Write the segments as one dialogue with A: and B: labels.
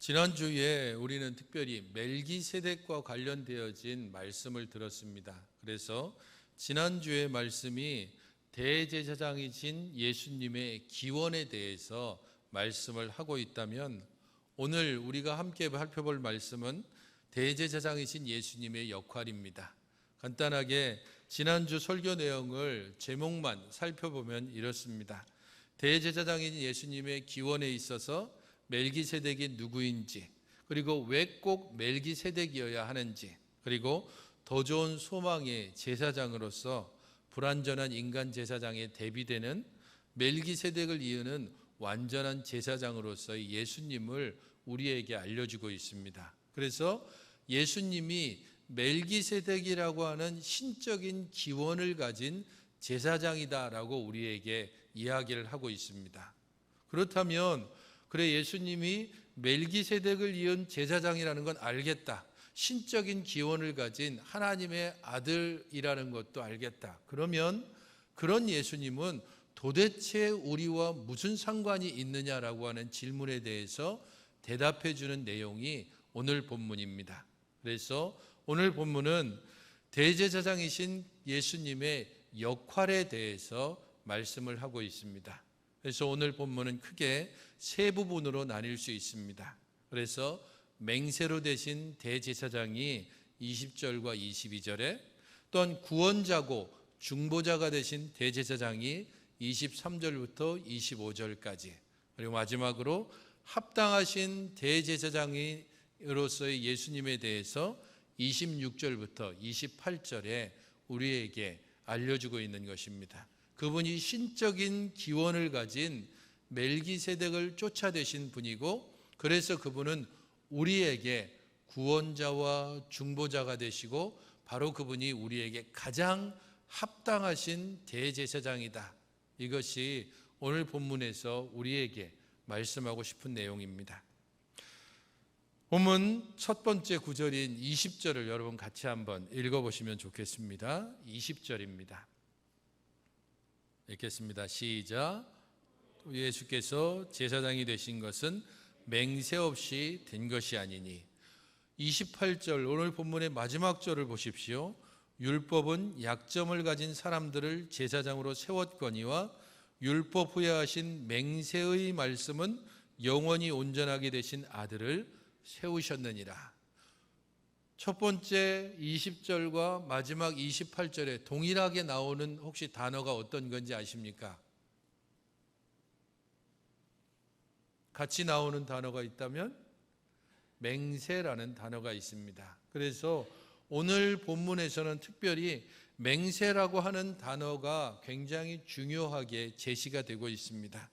A: 지난주에 우리는 특별히 멜기세덱과 관련되어진 말씀을 들었습니다. 그래서 지난주의 말씀이 대제사장이신 예수님의 기원에 대해서 말씀을 하고 있다면, 오늘 우리가 함께 살펴볼 말씀은 대제사장이신 예수님의 역할입니다. 간단하게 지난주 설교 내용을 제목만 살펴보면 이렇습니다. 대제사장인 예수님의 기원에 있어서 멜기세덱이 누구인지, 그리고 왜 꼭 멜기세덱이어야 하는지, 그리고 더 좋은 소망의 제사장으로서 불완전한 인간 제사장에 대비되는 멜기세덱을 이으는 완전한 제사장으로서의 예수님을 우리에게 알려주고 있습니다. 그래서 예수님이 멜기세덱이라고 하는 신적인 기원을 가진 제사장이다라고 우리에게 이야기를 하고 있습니다. 그렇다면 그래, 예수님이 멜기세덱을 이은 제사장이라는 건 알겠다. 신적인 기원을 가진 하나님의 아들이라는 것도 알겠다. 그러면 그런 예수님은 도대체 우리와 무슨 상관이 있느냐라고 하는 질문에 대해서 대답해 주는 내용이 오늘 본문입니다. 그래서 오늘 본문은 대제사장이신 예수님의 역할에 대해서 말씀을 하고 있습니다. 그래서 오늘 본문은 크게 세 부분으로 나뉠 수 있습니다. 그래서 맹세로 되신 대제사장이 20절과 22절에, 또한 구원자고 중보자가 되신 대제사장이 23절부터 25절까지, 그리고 마지막으로 합당하신 대제사장으로서의 예수님에 대해서 26절부터 28절에 우리에게 알려주고 있는 것입니다. 그분이 신적인 기원을 가진 멜기세덱을 쫓아내신 분이고, 그래서 그분은 우리에게 구원자와 중보자가 되시고, 바로 그분이 우리에게 가장 합당하신 대제사장이다. 이것이 오늘 본문에서 우리에게 말씀하고 싶은 내용입니다. 본문 첫 번째 구절인 20절을 여러분 같이 한번 읽어보시면 좋겠습니다. 20절입니다. 읽겠습니다. 시작. 예수께서 제사장이 되신 것은 맹세 없이 된 것이 아니니. 28절 오늘 본문의 마지막 절을 보십시오. 율법은 약점을 가진 사람들을 제사장으로 세웠거니와 율법 후에 하신 맹세의 말씀은 영원히 온전하게 되신 아들을 세우셨느니라. 첫 번째 20절과 마지막 28절에 동일하게 나오는 혹시 단어가 어떤 건지 아십니까? 같이 나오는 단어가 있다면 맹세라는 단어가 있습니다. 그래서 오늘 본문에서는 특별히 맹세라고 하는 단어가 굉장히 중요하게 제시가 되고 있습니다.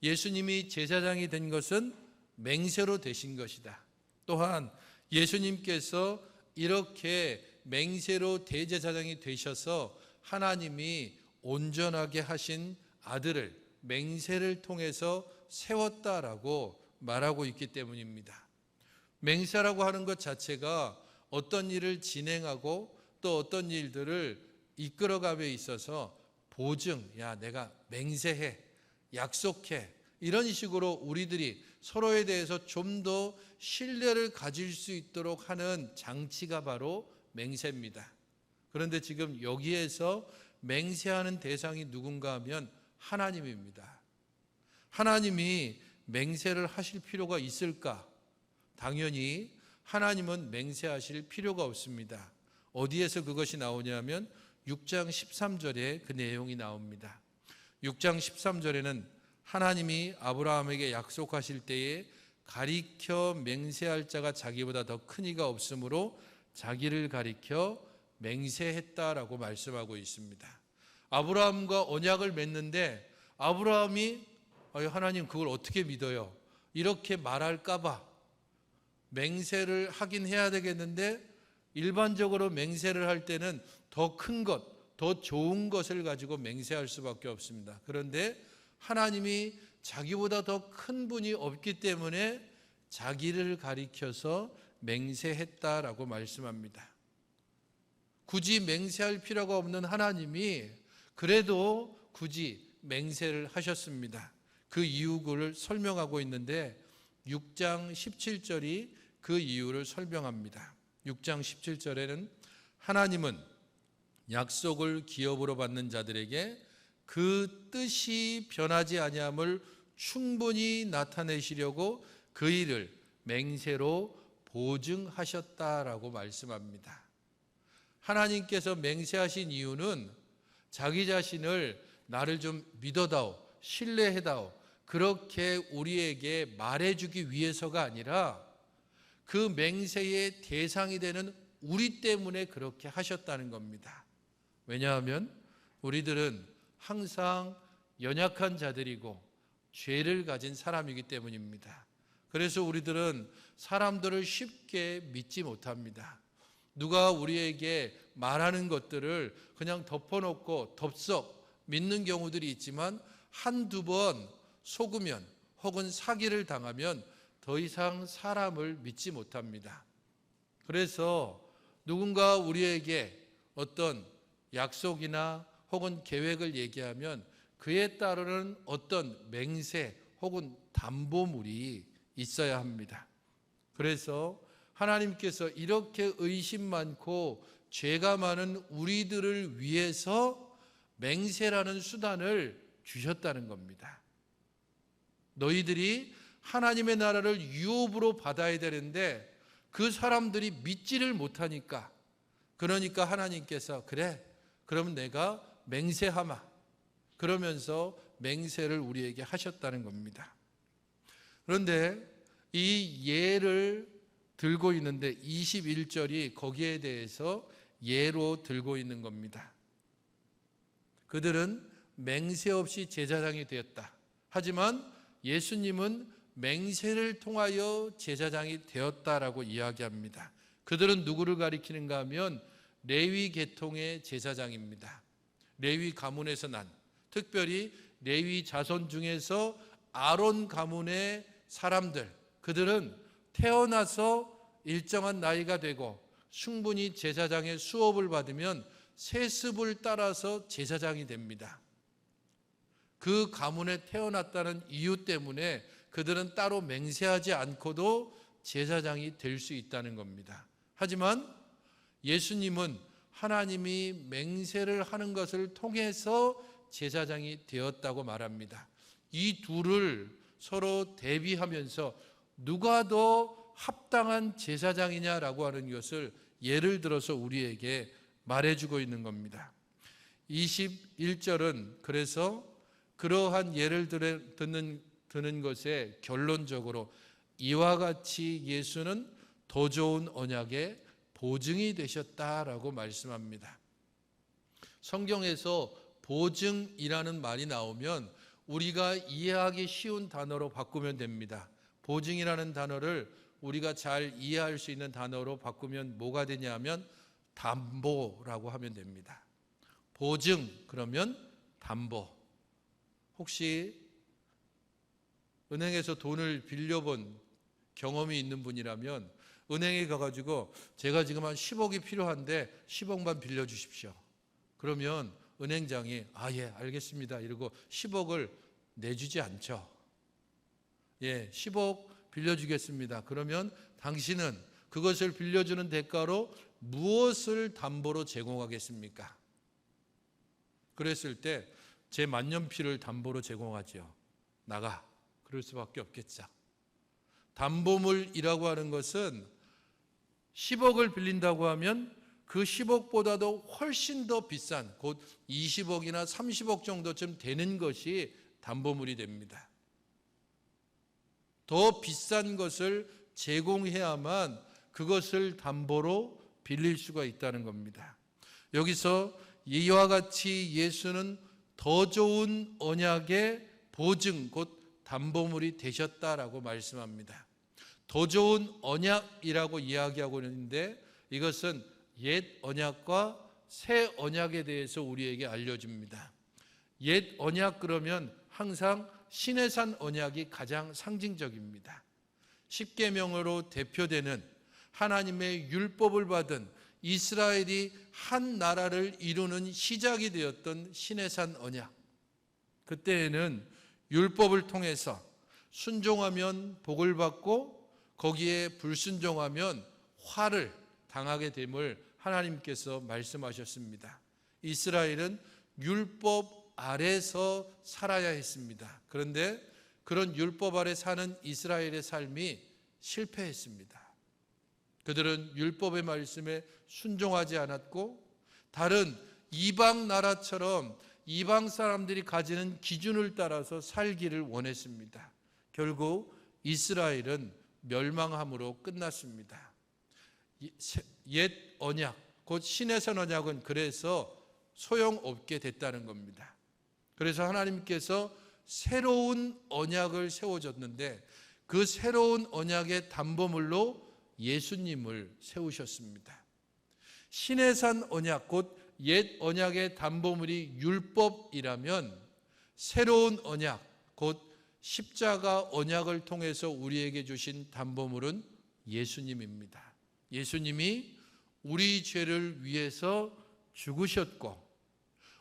A: 예수님이 제사장이 된 것은 맹세로 되신 것이다. 또한 예수님께서 이렇게 맹세로 대제사장이 되셔서 하나님이 온전하게 하신 아들을 맹세를 통해서 세웠다라고 말하고 있기 때문입니다. 맹세라고 하는 것 자체가 어떤 일을 진행하고 또 어떤 일들을 이끌어감에 있어서 보증, 야 내가 맹세해, 약속해, 이런 식으로 우리들이 서로에 대해서 좀 더 신뢰를 가질 수 있도록 하는 장치가 바로 맹세입니다. 그런데 지금 여기에서 맹세하는 대상이 누군가 하면 하나님입니다. 하나님이 맹세를 하실 필요가 있을까? 당연히 하나님은 맹세하실 필요가 없습니다. 어디에서 그것이 나오냐면 6장 13절에 그 내용이 나옵니다. 6장 13절에는 하나님이 아브라함에게 약속하실 때에 가리켜 맹세할 자가 자기보다 더 큰 이가 없으므로 자기를 가리켜 맹세했다라고 말씀하고 있습니다. 아브라함과 언약을 맺는데 아브라함이 하나님 그걸 어떻게 믿어요? 이렇게 말할까 봐 맹세를 하긴 해야 되겠는데, 일반적으로 맹세를 할 때는 더 큰 것, 더 좋은 것을 가지고 맹세할 수밖에 없습니다. 그런데 하나님이 자기보다 더 큰 분이 없기 때문에 자기를 가리켜서 맹세했다라고 말씀합니다. 굳이 맹세할 필요가 없는 하나님이 그래도 굳이 맹세를 하셨습니다. 그 이유를 설명하고 있는데 6장 17절이 그 이유를 설명합니다. 6장 17절에는 하나님은 약속을 기업으로 받는 자들에게 그 뜻이 변하지 아니함을 충분히 나타내시려고 그 일을 맹세로 보증하셨다라고 말씀합니다. 하나님께서 맹세하신 이유는 자기 자신을 나를 좀 믿어다오, 신뢰해다오, 그렇게 우리에게 말해주기 위해서가 아니라 그 맹세의 대상이 되는 우리 때문에 그렇게 하셨다는 겁니다. 왜냐하면 우리들은 항상 연약한 자들이고 죄를 가진 사람이기 때문입니다. 그래서 우리들은 사람들을 쉽게 믿지 못합니다. 누가 우리에게 말하는 것들을 그냥 덮어놓고 덥석 믿는 경우들이 있지만 한두 번 속으면 혹은 사기를 당하면 더 이상 사람을 믿지 못합니다. 그래서 누군가 우리에게 어떤 약속이나 혹은 계획을 얘기하면 그에 따르는 어떤 맹세 혹은 담보물이 있어야 합니다. 그래서 하나님께서 이렇게 의심 많고 죄가 많은 우리들을 위해서 맹세라는 수단을 주셨다는 겁니다. 너희들이 하나님의 나라를 유업으로 받아야 되는데 그 사람들이 믿지를 못하니까, 그러니까 하나님께서 그래, 그러면 내가 맹세하마, 그러면서 맹세를 우리에게 하셨다는 겁니다. 그런데 이 예를 들고 있는데 21절이 거기에 대해서 예로 들고 있는 겁니다. 그들은 맹세 없이 제사장이 되었다. 하지만 예수님은 맹세를 통하여 제사장이 되었다라고 이야기합니다. 그들은 누구를 가리키는가 하면 레위 계통의 제사장입니다. 레위 가문에서 난, 특별히 레위 자손 중에서 아론 가문의 사람들, 그들은 태어나서 일정한 나이가 되고 충분히 제사장의 수업을 받으면 세습을 따라서 제사장이 됩니다. 그 가문에 태어났다는 이유 때문에 그들은 따로 맹세하지 않고도 제사장이 될 수 있다는 겁니다. 하지만 예수님은 하나님이 맹세를 하는 것을 통해서 제사장이 되었다고 말합니다. 이 둘을 서로 대비하면서 누가 더 합당한 제사장이냐라고 하는 것을 예를 들어서 우리에게 말해주고 있는 겁니다. 21절은 그래서 그러한 예를 드는 것에 결론적으로 이와 같이 예수는 더 좋은 언약의 보증이 되셨다라고 말씀합니다. 성경에서 보증이라는 말이 나오면 우리가 이해하기 쉬운 단어로 바꾸면 됩니다. 보증이라는 단어를 우리가 잘 이해할 수 있는 단어로 바꾸면 뭐가 되냐면 담보라고 하면 됩니다. 보증 그러면 담보. 혹시 은행에서 돈을 빌려본 경험이 있는 분이라면 은행에 가가지고 제가 지금 한 10억이 필요한데 10억만 빌려주십시오. 그러면 은행장이 예 알겠습니다 이러고 10억을 내주지 않죠. 10억 빌려주겠습니다. 그러면 당신은 그것을 빌려주는 대가로 무엇을 담보로 제공하겠습니까? 그랬을 때 제 만년필을 담보로 제공하죠. 나가. 그럴 수밖에 없겠죠. 담보물이라고 하는 것은 10억을 빌린다고 하면 그 10억보다도 훨씬 더 비싼 곧 20억이나 30억 정도쯤 되는 것이 담보물이 됩니다. 더 비싼 것을 제공해야만 그것을 담보로 빌릴 수가 있다는 겁니다. 여기서 이와 같이 예수는 더 좋은 언약의 보증 곧 담보물이 되셨다라고 말씀합니다. 더 좋은 언약이라고 이야기하고 있는데 이것은 옛 언약과 새 언약에 대해서 우리에게 알려줍니다. 옛 언약 그러면 항상 시내산 언약이 가장 상징적입니다. 십계명으로 대표되는 하나님의 율법을 받은 이스라엘이 한 나라를 이루는 시작이 되었던 시내산 언약. 그때에는 율법을 통해서 순종하면 복을 받고 거기에 불순종하면 화를 당하게 됨을 하나님께서 말씀하셨습니다. 이스라엘은 율법 아래서 살아야 했습니다. 그런데 그런 율법 아래 사는 이스라엘의 삶이 실패했습니다. 그들은 율법의 말씀에 순종하지 않았고 다른 이방 나라처럼 이방 사람들이 가지는 기준을 따라서 살기를 원했습니다. 결국 이스라엘은 멸망함으로 끝났습니다. 옛 언약, 곧 신에서 언약은 그래서 소용없게 됐다는 겁니다. 그래서 하나님께서 새로운 언약을 세워줬는데 그 새로운 언약의 담보물로 예수님을 세우셨습니다. 신의 산 언약, 곧 옛 언약의 담보물이 율법이라면 새로운 언약, 곧 십자가 언약을 통해서 우리에게 주신 담보물은 예수님입니다. 예수님이 우리 죄를 위해서 죽으셨고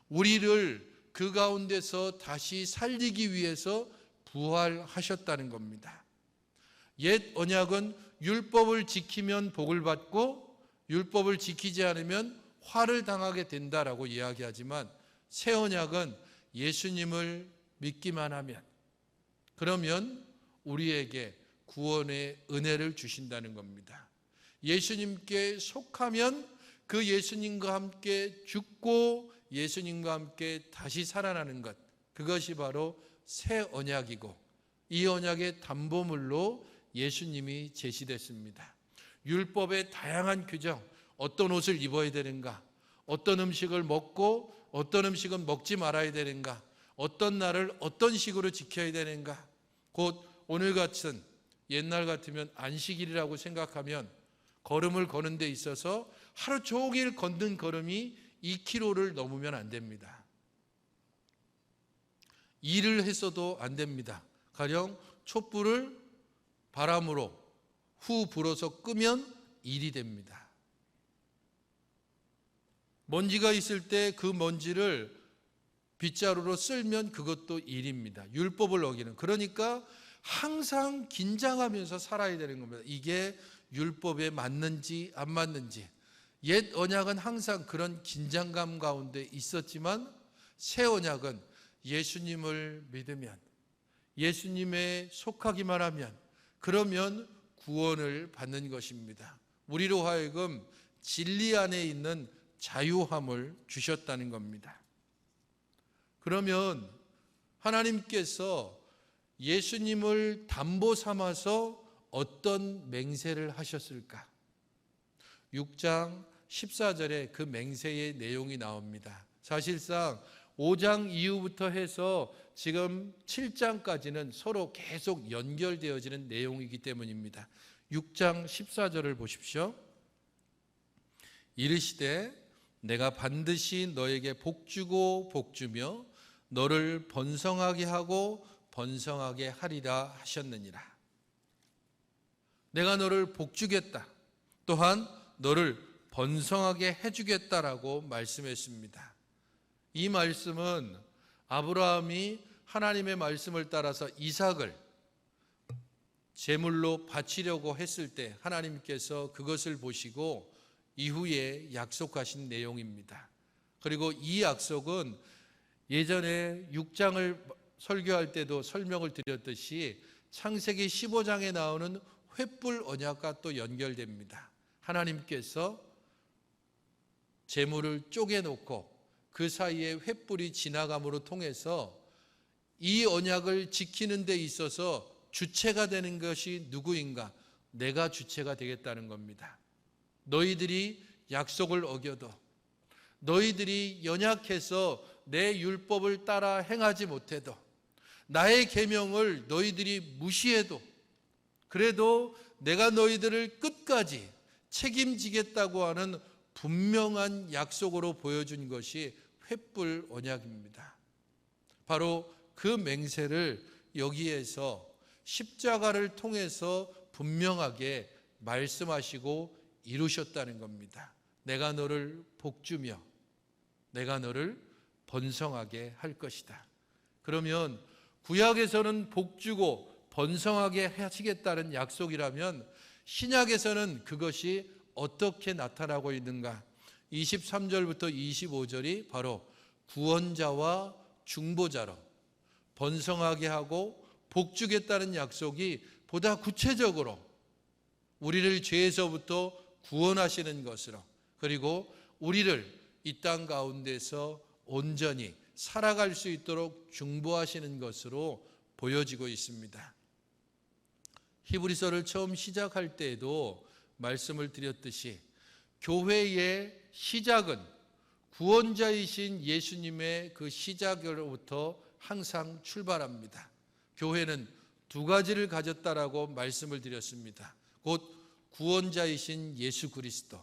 A: 우리를 그 가운데서 다시 살리기 위해서 부활하셨다는 겁니다. 옛 언약은 율법을 지키면 복을 받고 율법을 지키지 않으면 화를 당하게 된다라고 이야기하지만 새 언약은 예수님을 믿기만 하면 그러면 우리에게 구원의 은혜를 주신다는 겁니다. 예수님께 속하면 그 예수님과 함께 죽고 예수님과 함께 다시 살아나는 것, 그것이 바로 새 언약이고 이 언약의 담보물로 예수님이 제시됐습니다. 율법의 다양한 규정, 어떤 옷을 입어야 되는가, 어떤 음식을 먹고 어떤 음식은 먹지 말아야 되는가, 어떤 날을 어떤 식으로 지켜야 되는가, 곧 오늘 같은 옛날 같으면 안식일이라고 생각하면 걸음을 거는 데 있어서 하루 종일 걷는 걸음이 2km를 넘으면 안 됩니다. 일을 했어도 안 됩니다. 가령 촛불을 바람으로 후 불어서 끄면 일이 됩니다. 먼지가 있을 때 그 먼지를 빗자루로 쓸면 그것도 일입니다. 율법을 어기는. 그러니까 항상 긴장하면서 살아야 되는 겁니다. 이게 율법에 맞는지 안 맞는지. 옛 언약은 항상 그런 긴장감 가운데 있었지만 새 언약은 예수님을 믿으면, 예수님에 속하기만 하면 그러면 구원을 받는 것입니다. 우리로 하여금 진리 안에 있는 자유함을 주셨다는 겁니다. 그러면 하나님께서 예수님을 담보 삼아서 어떤 맹세를 하셨을까? 6장 14절에 그 맹세의 내용이 나옵니다. 사실상 5장 이후부터 해서 지금 7장까지는 서로 계속 연결되어지는 내용이기 때문입니다. 6장 14절을 보십시오. 이르시되 내가 반드시 너에게 복주고 복주며 너를 번성하게 하고 번성하게 하리라 하셨느니라. 내가 너를 복주겠다. 또한 너를 번성하게 해주겠다라고 말씀했습니다. 이 말씀은 아브라함이 하나님의 말씀을 따라서 이삭을 제물로 바치려고 했을 때 하나님께서 그것을 보시고 이후에 약속하신 내용입니다. 그리고 이 약속은 예전에 6장을 설교할 때도 설명을 드렸듯이 창세기 15장에 나오는 횃불 언약과 또 연결됩니다. 하나님께서 제물을 쪼개놓고 그 사이에 횃불이 지나감으로 통해서 이 언약을 지키는 데 있어서 주체가 되는 것이 누구인가? 내가 주체가 되겠다는 겁니다. 너희들이 약속을 어겨도, 너희들이 연약해서 내 율법을 따라 행하지 못해도, 나의 계명을 너희들이 무시해도, 그래도 내가 너희들을 끝까지 책임지겠다고 하는 분명한 약속으로 보여준 것이 횃불 언약입니다. 바로 그 맹세를 여기에서 십자가를 통해서 분명하게 말씀하시고 이루셨다는 겁니다. 내가 너를 복주며 내가 너를 번성하게 할 것이다. 그러면 구약에서는 복주고 번성하게 하시겠다는 약속이라면 신약에서는 그것이 어떻게 나타나고 있는가? 23절부터 25절이 바로 구원자와 중보자로 번성하게 하고 복주겠다는 약속이 보다 구체적으로 우리를 죄에서부터 구원하시는 것으로, 그리고 우리를 이 땅 가운데서 온전히 살아갈 수 있도록 중보하시는 것으로 보여지고 있습니다. 히브리서를 처음 시작할 때에도 말씀을 드렸듯이 교회의 시작은 구원자이신 예수님의 그 시작으로부터 항상 출발합니다. 교회는 두 가지를 가졌다라고 말씀을 드렸습니다. 곧 구원자이신 예수 그리스도,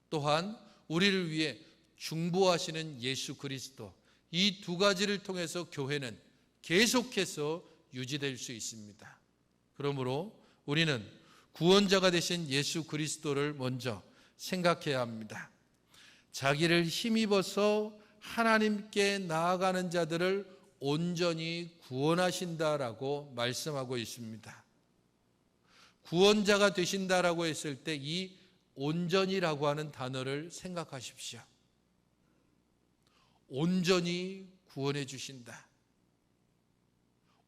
A: 또한 우리를 위해 중보하시는 예수 그리스도, 이 두 가지를 통해서 교회는 계속해서 유지될 수 있습니다. 그러므로 우리는 구원자가 되신 예수 그리스도를 먼저 생각해야 합니다. 자기를 힘입어서 하나님께 나아가는 자들을 온전히 구원하신다라고 말씀하고 있습니다. 구원자가 되신다라고 했을 때 이 온전이라고 하는 단어를 생각하십시오. 온전히 구원해 주신다.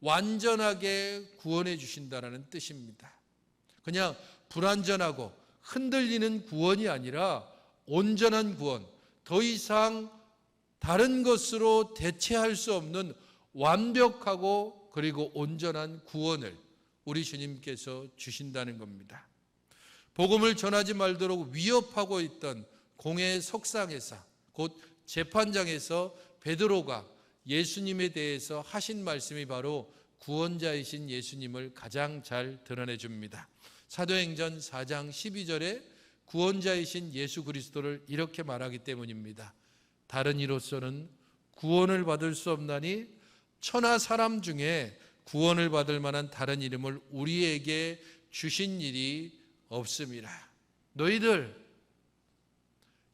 A: 완전하게 구원해 주신다라는 뜻입니다. 그냥 불완전하고 흔들리는 구원이 아니라 온전한 구원, 더 이상 다른 것으로 대체할 수 없는 완벽하고 그리고 온전한 구원을 우리 주님께서 주신다는 겁니다. 복음을 전하지 말도록 위협하고 있던 공회 석상에서, 곧 재판장에서 베드로가 예수님에 대해서 하신 말씀이 바로 구원자이신 예수님을 가장 잘 드러내 줍니다. 사도행전 4장 12절에 구원자이신 예수 그리스도를 이렇게 말하기 때문입니다. 다른 이로서는 구원을 받을 수 없나니 천하 사람 중에 구원을 받을 만한 다른 이름을 우리에게 주신 일이 없음이라. 너희들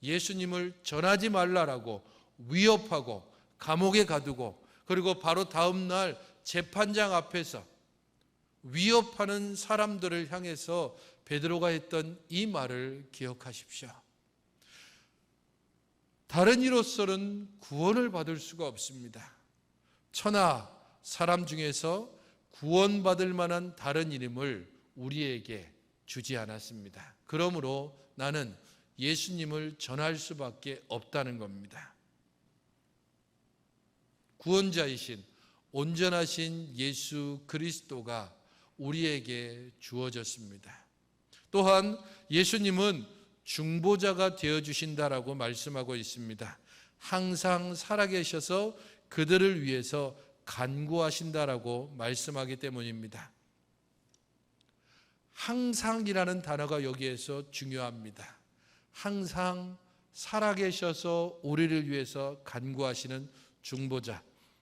A: 예수님을 전하지 말라라고 위협하고 감옥에 가두고, 그리고 바로 다음 날 재판장 앞에서 위협하는 사람들을 향해서 베드로가 했던 이 말을 기억하십시오. 다른 이로서는 구원을 받을 수가 없습니다. 천하 사람 중에서 구원받을 만한 다른 이름을 우리에게 주지 않았습니다. 그러므로 나는 예수님을 전할 수밖에 없다는 겁니다. 구원자이신 온전하신 예수 그리스도가 우리에게 주어졌습니다. 또한 예수님은 중보자가 되어주신다라고 말씀하고 있습니다. 항상 살아계셔서 그들을 위해서 간구하신다라고 말씀하기 때문입니다. 항상이라는 단어가 여기에서 중요합니다. 항상 살아계셔서 우리를 위해서 간구하시는 중보자.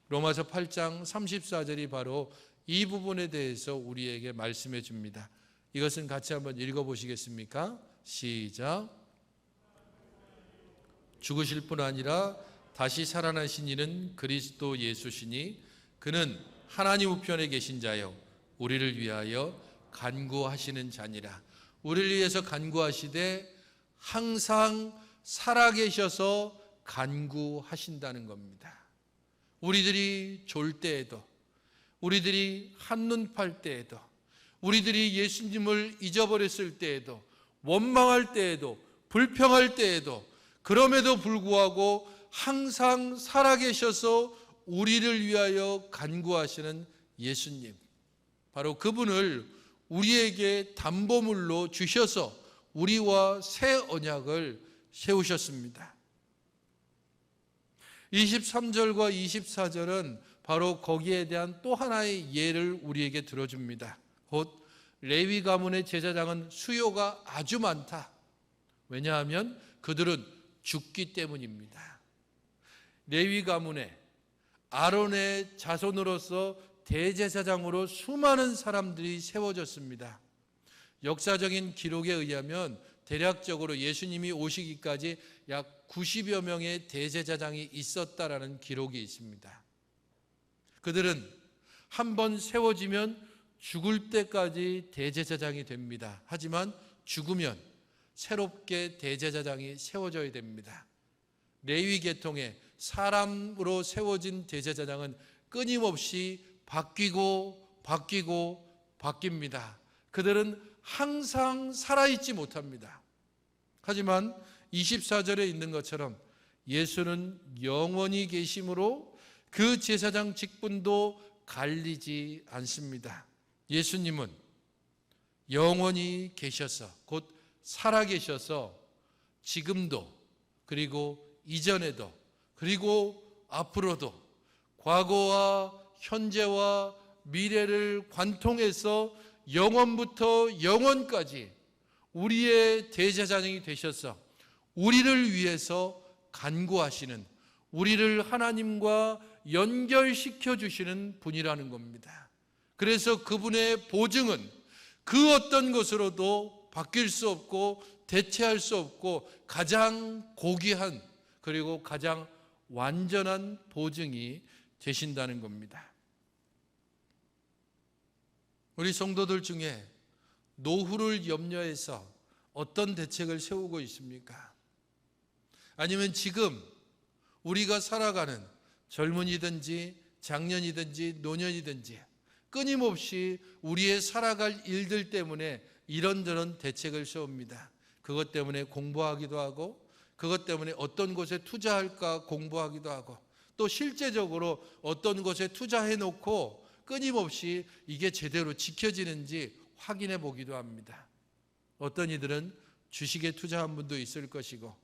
A: 로마서 8장 34절이 바로 이 부분에 대해서 우리에게 말씀해 줍니다. 이것은 같이 한번 읽어보시겠습니까? 시작. 죽으실 뿐 아니라 다시 살아나신 이는 그리스도 예수시니 그는 하나님 우편에 계신 자요 우리를 위하여 간구하시는 자니라. 우리를 위해서 간구하시되 항상 살아계셔서 간구하신다는 겁니다. 우리들이 졸 때에도, 우리들이 한눈 팔 때에도, 우리들이 예수님을 잊어버렸을 때에도, 원망할 때에도, 불평할 때에도, 그럼에도 불구하고 항상 살아계셔서 우리를 위하여 간구하시는 예수님, 바로 그분을 우리에게 담보물로 주셔서 우리와 새 언약을 세우셨습니다. 23절과 24절은 바로 거기에 대한 또 하나의 예를 우리에게 들어줍니다. 곧 레위 가문의 제사장은 수요가 아주 많다. 왜냐하면 그들은 죽기 때문입니다. 레위 가문에 아론의 자손으로서 대제사장으로 수많은 사람들이 세워졌습니다. 역사적인 기록에 의하면 대략적으로 예수님이 오시기까지 약 90여 명의 대제사장이 있었다라는 기록이 있습니다. 그들은 한 번 세워지면 죽을 때까지 대제사장이 됩니다. 하지만 죽으면 새롭게 대제사장이 세워져야 됩니다. 레위 계통에 사람으로 세워진 대제사장은 끊임없이 바뀌고 바뀝니다. 그들은 항상 살아있지 못합니다. 하지만 24절에 있는 것처럼 예수는 영원히 계심으로 그 제사장 직분도 갈리지 않습니다. 예수님은 영원히 계셔서, 곧 살아계셔서 지금도, 그리고 이전에도, 그리고 앞으로도 과거와 현재와 미래를 관통해서 영원부터 영원까지 우리의 대제사장이 되셔서 우리를 위해서 간구하시는, 우리를 하나님과 연결시켜 주시는 분이라는 겁니다. 그래서 그분의 보증은 그 어떤 것으로도 바뀔 수 없고 대체할 수 없고 가장 고귀한, 그리고 가장 완전한 보증이 되신다는 겁니다. 우리 성도들 중에 노후를 염려해서 어떤 대책을 세우고 있습니까? 아니면 지금 우리가 살아가는 젊은이든지 장년이든지 노년이든지 끊임없이 우리의 살아갈 일들 때문에 이런저런 대책을 세웁니다. 그것 때문에 공부하기도 하고, 그것 때문에 어떤 곳에 투자할까 공부하기도 하고, 또 실제적으로 어떤 곳에 투자해 놓고 끊임없이 이게 제대로 지켜지는지 확인해 보기도 합니다. 어떤 이들은 주식에 투자한 분도 있을 것이고,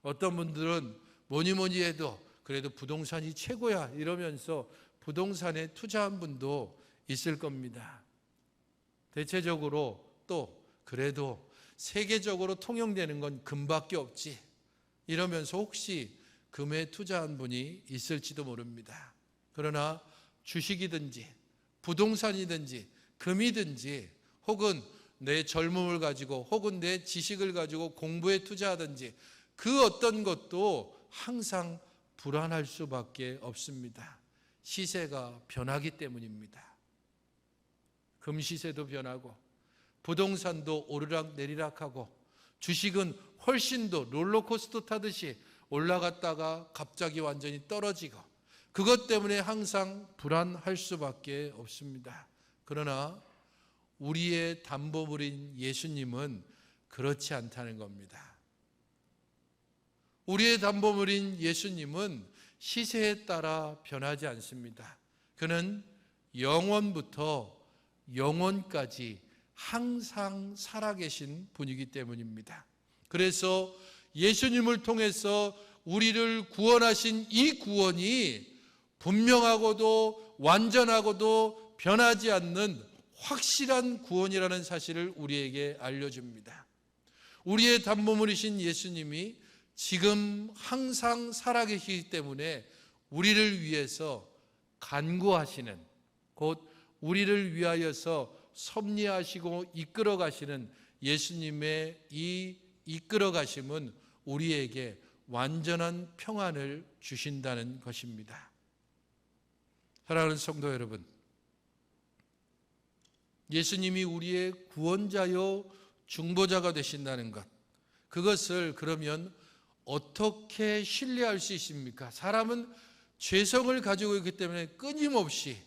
A: 어떤 분들은 뭐니 해도 그래도 부동산이 최고야 이러면서 부동산에 투자한 분도 있을 겁니다. 대체적으로 또 그래도 세계적으로 통용되는 건 금밖에 없지 이러면서 혹시 금에 투자한 분이 있을지도 모릅니다. 그러나 주식이든지 부동산이든지 금이든지 혹은 내 젊음을 가지고 혹은 내 지식을 가지고 공부에 투자하든지 그 어떤 것도 항상 불안할 수밖에 없습니다. 시세가 변하기 때문입니다. 금 시세도 변하고 부동산도 오르락 내리락하고 주식은 훨씬 더 롤러코스터 타듯이 올라갔다가 갑자기 완전히 떨어지고 그것 때문에 항상 불안할 수밖에 없습니다. 그러나 우리의 담보물인 예수님은 그렇지 않다는 겁니다. 우리의 담보물인 예수님은 시세에 따라 변하지 않습니다. 그는 영원부터 영원까지 항상 살아계신 분이기 때문입니다. 그래서 예수님을 통해서 우리를 구원하신 이 구원이 분명하고도 완전하고도 변하지 않는 확실한 구원이라는 사실을 우리에게 알려줍니다. 우리의 담보물이신 예수님이 지금 항상 살아계시기 때문에 우리를 위해서 간구하시는, 곧 우리를 위하여서 섭리하시고 이끌어 가시는 예수님의 이 이끌어 가심은 우리에게 완전한 평안을 주신다는 것입니다. 사랑하는 성도 여러분, 예수님이 우리의 구원자요 중보자가 되신다는 것, 그것을 그러면 어떻게 신뢰할 수 있습니까? 사람은 죄성을 가지고 있기 때문에 끊임없이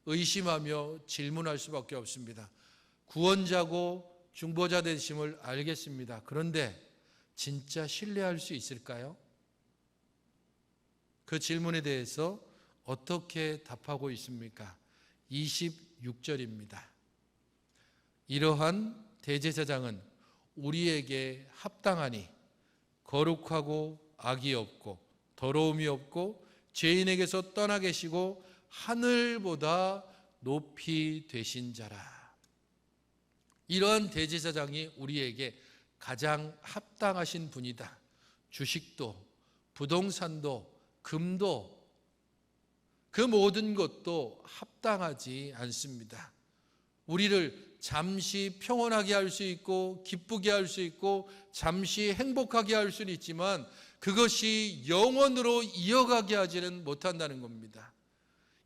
A: 의심하며 질문할 수밖에 없습니다. 구원자고 중보자 되심을 알겠습니다. 그런데 진짜 신뢰할 수 있을까요? 그 질문에 대해서 어떻게 답하고 있습니까? 26절입니다. 이러한 대제사장은 우리에게 합당하니 거룩하고 악이 없고 더러움이 없고 죄인에게서 떠나 계시고 하늘보다 높이 되신 자라. 이러한 대제사장이 우리에게 가장 합당하신 분이다. 주식도 부동산도 금도 그 모든 것도 합당하지 않습니다. 우리를 잠시 평온하게 할 수 있고 기쁘게 할 수 있고 잠시 행복하게 할 수는 있지만 그것이 영원으로 이어가게 하지는 못한다는 겁니다.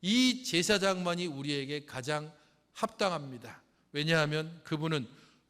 A: 이 제사장만이 우리에게 가장 합당합니다. 왜냐하면 그분은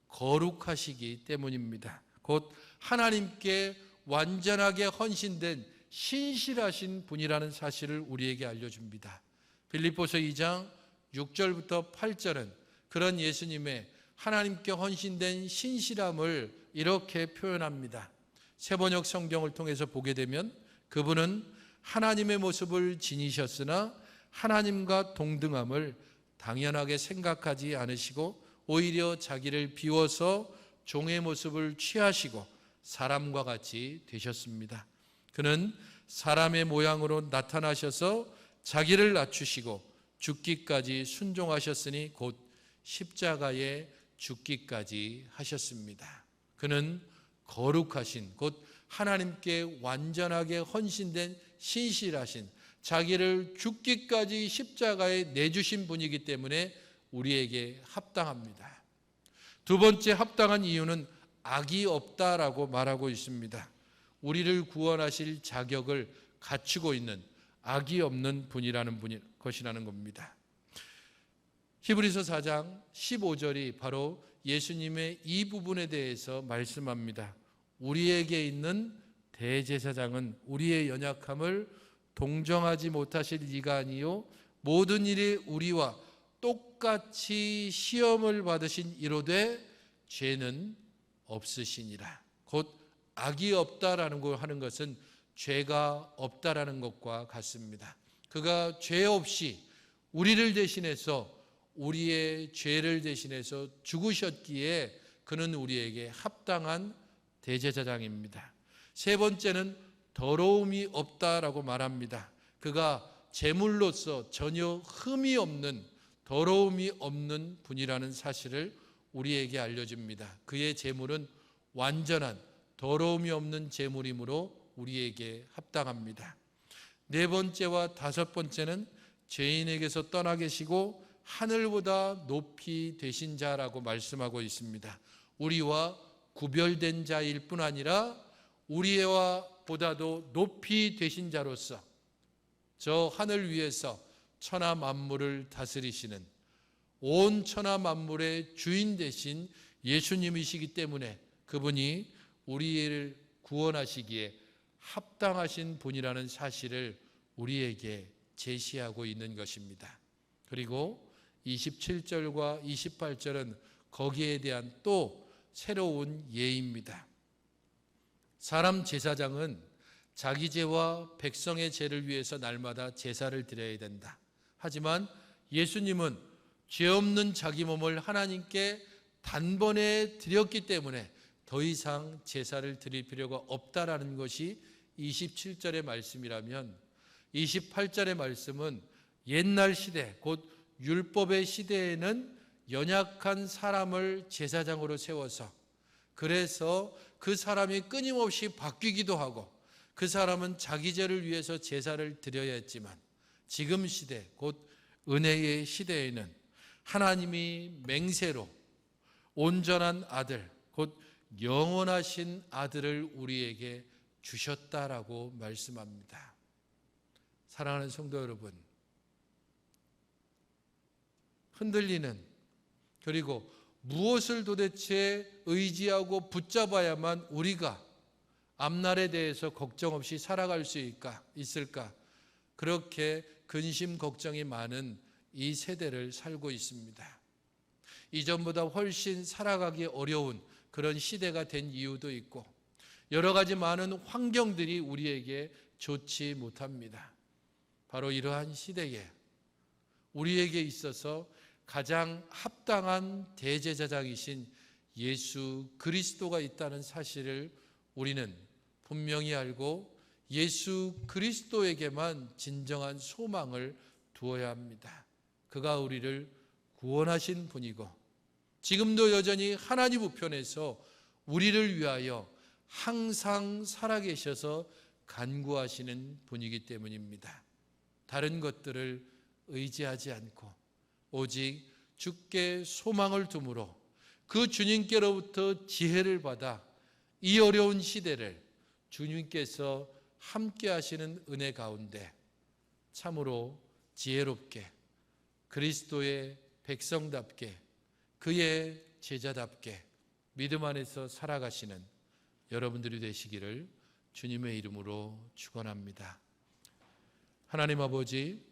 A: 거룩하시기 때문입니다. 곧 하나님께 완전하게 헌신된 신실하신 분이라는 사실을 우리에게 알려줍니다. 빌립보서 2장 6절부터 8절은 그런 예수님의 하나님께 헌신된 신실함을 이렇게 표현합니다. 세번역 성경을 통해서 보게 되면 그분은 하나님의 모습을 지니셨으나 하나님과 동등함을 당연하게 생각하지 않으시고 오히려 자기를 비워서 종의 모습을 취하시고 사람과 같이 되셨습니다. 그는 사람의 모양으로 나타나셔서 자기를 낮추시고 죽기까지 순종하셨으니 곧 십자가에 죽기까지 하셨습니다. 그는 거룩하신 곧 하나님께 완전하게 헌신된 신실하신 자기를 죽기까지 십자가에 내주신 분이기 때문에 우리에게 합당합니다. 두 번째 합당한 이유는 악이 없다라고 말하고 있습니다. 우리를 구원하실 자격을 갖추고 있는 악이 없는 분이라는 것이라는 겁니다. 히브리서 4장 15절이 바로 예수님의 이 부분에 대해서 말씀합니다. 우리에게 있는 대제사장은 우리의 연약함을 동정하지 못하실 이가 아니요 모든 일에 우리와 똑같이 시험을 받으신 이로되 죄는 없으시니라. 곧 악이 없다라는 걸 하는 것은 죄가 없다라는 것과 같습니다. 그가 죄 없이 우리를 대신해서 우리의 죄를 대신해서 죽으셨기에 그는 우리에게 합당한 대제사장입니다. 세 번째는 더러움이 없다라고 말합니다. 그가 제물로서 전혀 흠이 없는 더러움이 없는 분이라는 사실을 우리에게 알려줍니다. 그의 제물은 완전한 더러움이 없는 제물이므로 우리에게 합당합니다. 네 번째와 다섯 번째는 죄인에게서 떠나 계시고 하늘보다 높이 되신 자라고 말씀하고 있습니다. 우리와 구별된 자일 뿐 아니라 우리와 보다도 높이 되신 자로서 저 하늘 위에서 천하 만물을 다스리시는 온 천하 만물의 주인 되신 예수님이시기 때문에 그분이 우리를 구원하시기에 합당하신 분이라는 사실을 우리에게 제시하고 있는 것입니다. 그리고 27절과 28절은 거기에 대한 또 새로운 예입니다. 사람 제사장은 자기 죄와 백성의 죄를 위해서 날마다 제사를 드려야 된다. 하지만 예수님은 죄 없는 자기 몸을 하나님께 단번에 드렸기 때문에 더 이상 제사를 드릴 필요가 없다라는 것이 27절의 말씀이라면 28절의 말씀은 옛날 시대 곧 율법의 시대에는 연약한 사람을 제사장으로 세워서 그래서 그 사람이 끊임없이 바뀌기도 하고 그 사람은 자기 죄를 위해서 제사를 드려야 했지만 지금 시대 곧 은혜의 시대에는 하나님이 맹세로 온전한 아들 곧 영원하신 아들을 우리에게 주셨다라고 말씀합니다. 사랑하는 성도 여러분, 흔들리는 그리고 무엇을 도대체 의지하고 붙잡아야만 우리가 앞날에 대해서 걱정 없이 살아갈 수 있을까? 그렇게 근심 걱정이 많은 이 세대를 살고 있습니다. 이전보다 훨씬 살아가기 어려운 그런 시대가 된 이유도 있고 여러 가지 많은 환경들이 우리에게 좋지 못합니다. 바로 이러한 시대에 우리에게 있어서 가장 합당한 대제사장이신 예수 그리스도가 있다는 사실을 우리는 분명히 알고 예수 그리스도에게만 진정한 소망을 두어야 합니다. 그가 우리를 구원하신 분이고 지금도 여전히 하나님 우편에서 우리를 위하여 항상 살아계셔서 간구하시는 분이기 때문입니다. 다른 것들을 의지하지 않고 오직 주께 소망을 두므로 그 주님께로부터 지혜를 받아 이 어려운 시대를 주님께서 함께 하시는 은혜 가운데 참으로 지혜롭게 그리스도의 백성답게 그의 제자답게 믿음 안에서 살아가시는 여러분들이 되시기를 주님의 이름으로 축원합니다. 하나님 아버지,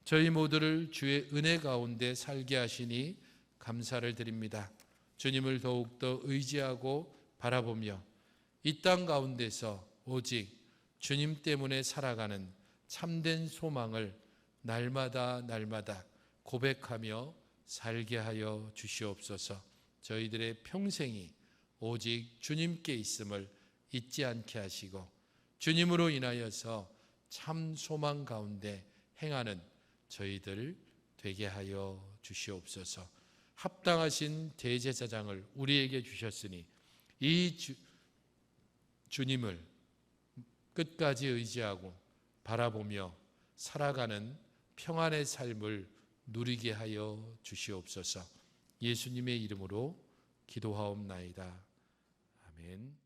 A: 저희 모두를 주의 은혜 가운데 살게 하시니 감사를 드립니다. 주님을 더욱더 의지하고 바라보며 이 땅 가운데서 오직 주님 때문에 살아가는 참된 소망을 날마다 고백하며 살게 하여 주시옵소서. 저희들의 평생이 오직 주님께 있음을 잊지 않게 하시고 주님으로 인하여서 참 소망 가운데 행하는 저희들 되게 하여 주시옵소서. 합당하신 대제사장을 우리에게 주셨으니 이 주님을 끝까지 의지하고 바라보며 살아가는 평안의 삶을 누리게 하여 주시옵소서. 예수님의 이름으로 기도하옵나이다. 아멘.